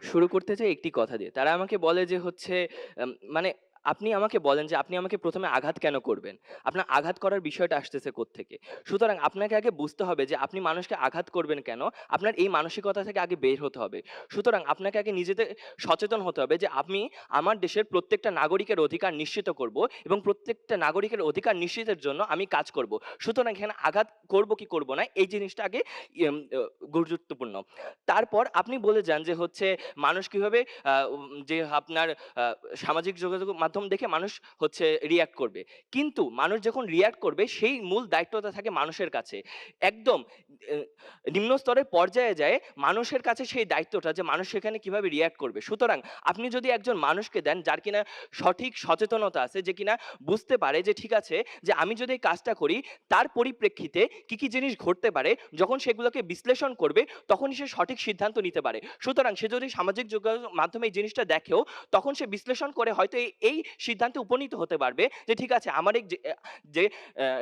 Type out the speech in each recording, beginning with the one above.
শুরু করতে চাই একটি কথা দিয়ে। তারা আমাকে বলে যে হচ্ছে মানে আপনি আমাকে বলেন যে আপনি আমাকে ১ম এ আঘাত কেন করবেন? আপনার আঘাত করার বিষয়টা আসতেছে কোত্থেকে? সুতরাং আপনাকে আগে বুঝতে হবে যে আপনি মানুষকে আঘাত করবেন কেন? আপনার এই মানসিকতা থেকে আগে বের হতে হবে। সুতরাং আপনাকে আগে নিজেতে সচেতন হতে হবে যে আমি আমার দেশের প্রত্যেকটা নাগরিকের অধিকার নিশ্চিত করব এবং প্রত্যেকটা নাগরিকের অধিকার নিশ্চিতের জন্য আমি কাজ করব। সুতরাং এখানে আঘাত করব কি করব না এই জিনিসটা আগে ইয়েম অ গুরুত্বপূর্ণ। তারপর আপনি বলে যান যে হচ্ছে মানুষ কিভাবে যে আপনার আ সামাজিক যোগাযোগ মাধ্যম দেখে মানুষ হচ্ছে রিঅ্যাক্ট করবে। কিন্তু মানুষ যখন রিঅ্যাক্ট করবে সেই মূল দায়িত্বটা থাকে মানুষের কাছে। একদম এ নিম্ন স্তরের পর্যায়ে যায় মানুষের কাছে সেই দায়িত্বটা যে মানুষ সেখানে কিভাবে রিঅ্যাক্ট করবে। সুতরাং আপনি যদি একজন মানুষকে দেন যার কিনা সঠিক সচেতনতা আছে যে কিনা বুঝতে পারে যে ঠিক আছে যে আমি যদি এই কাজটা করি তার পরিপ্রেক্ষিতে কি জিনিস ঘটতে পারে যখন সেগুলোকে বিশ্লেষণ করবে তখনই সে সঠিক সিদ্ধান্ত নিতে পারে। সুতরাং সে যদি সামাজিক যোগাযোগ মাধ্যমে এই জিনিসটা দেখেও তখন সে বিশ্লেষণ করে হয়তো এই সিদ্ধান্তে উপনীত হতে পারবে যে ঠিক আছে আমার এই যে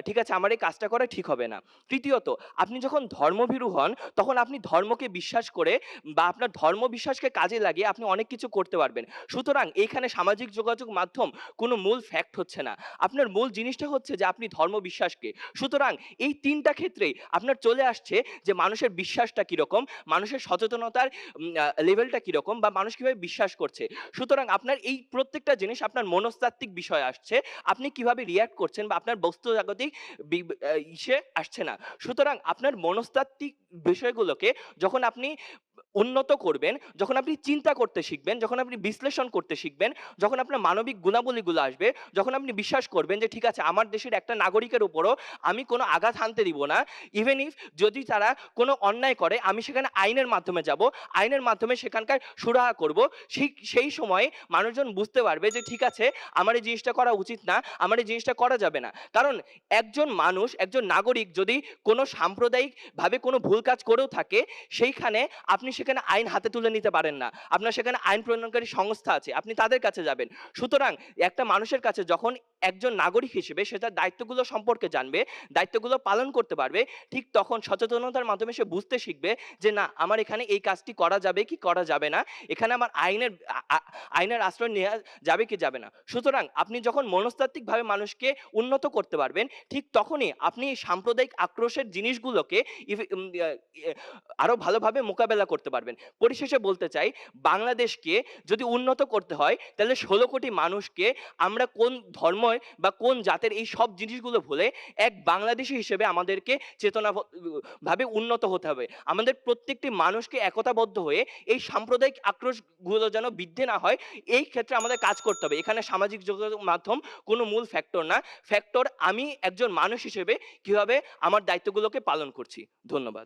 ঠিক আছে আমার এই কাজটা করা ঠিক হবে না। তৃতীয়ত আপনি যখন ধর্মভীরু হন তখন আপনি ধর্মকে বিশ্বাস করে বা আপনার ধর্ম বিশ্বাসকে কাজে লাগিয়ে আপনি অনেক কিছু করতে পারবেন। সুতরাং এইখানে সামাজিক যোগাযোগ মাধ্যম কোনো মূল ফ্যাক্ট হচ্ছে না। আপনার মূল জিনিসটা হচ্ছে যে আপনি ধর্ম বিশ্বাসকে। সুতরাং এই ৩ টা ক্ষেত্রেই আপনার চলে আসছে যে মানুষের বিশ্বাসটা কিরকম, মানুষের সচেতনতার লেভেলটা কিরকম বা মানুষ কিভাবে বিশ্বাস করছে। সুতরাং আপনার এই প্রত্যেকটা জিনিস আপনার মনস্তাত্ত্বিক বিষয় আসছে। আপনি কিভাবে রিঅ্যাক্ট করছেন বা আপনার বস্তুজাগতিক বি ইসে আসছে না। সুতরাং আপনার মনস্তাত্ত্বিক বিষয়গুলোকে যখন আপনি উন্নত করবেন, যখন আপনি চিন্তা করতে শিখবেন, যখন আপনি বিশ্লেষণ করতে শিখবেন, যখন আপনার মানবিক গুণাবলীগুলো আসবে, যখন আপনি বিশ্বাস করবেন যে ঠিক আছে আমার দেশের একটা নাগরিকের উপরও আমি কোনো আঘাত হানতে দিব না। ইভেন ইফ যদি তারা কোনো অন্যায় করে আমি সেখানে আইনের মাধ্যমে যাব। আইনের মাধ্যমে সেখানকার সুরাহা করব। সেই সময়ে মানুষজন বুঝতে পারবে যে ঠিক আছে আমার এই জিনিসটা করা উচিত না, আমার এই জিনিসটা করা যাবে না। কারণ একজন মানুষ, একজন নাগরিক যদি কোনো সাম্প্রদায়িকভাবে কোনো ভুল কাজ করেও থাকে সেইখানে আপনি সেখানে আইন হাতে তুলে নিতে পারেন না। আপনার সেখানে আইন প্রণয়নকারী সংস্থা আছে। আপনি তাদের কাছে যাবেন। সুতরাং একটা মানুষের কাছে যখন একজন নাগরিক হিসেবে সে তার দায়িত্বগুলো সম্পর্কে জানবে, দায়িত্বগুলো পালন করতে পারবে, ঠিক তখন সচেতনতার মাধ্যমে সে বুঝতে শিখবে যে না আমার এখানে এই কাজটি করা যাবে কি করা যাবে না। এখানে আমার আইনের আশ্রয় নেয়া যাবে কি যাবে না। সুতরাং আপনি যখন মনস্তাত্ত্বিকভাবে মানুষকে উন্নত করতে পারবেন, ঠিক তখনই আপনি এই সাম্প্রদায়িক আক্রোশের জিনিসগুলোকে ইভে উম ইয়া ইয়ে আরো ভালোভাবে মোকাবেলা করতে পারবেন। পরিশেষে বলতে চাই, বাংলাদেশকে যদি উন্নত করতে হয়, তাহলে ১৬ কোটি মানুষকে আমরা কোন ধর্মের বা কোন জাতের এই সব জিনিসগুলো ভুলে এক বাংলাদেশী হিসেবে আমাদেরকে ভাবে উন্নত হতে হবে। আমাদের প্রত্যেকটি মানুষকে একতাবদ্ধ হয়ে এই সাম্প্রদায়িক আক্রোশগুলো যেন বৃদ্ধি না হয়, এই ক্ষেত্রে আমাদের কাজ করতে হবে। এখানে সামাজিক যোগাযোগ মাধ্যম কোনো মূল ফ্যাক্টর না। ফ্যাক্টর আমি একজন মানুষ হিসেবে কিভাবে আমার দায়িত্বগুলোকে পালন করছি। ধন্যবাদ।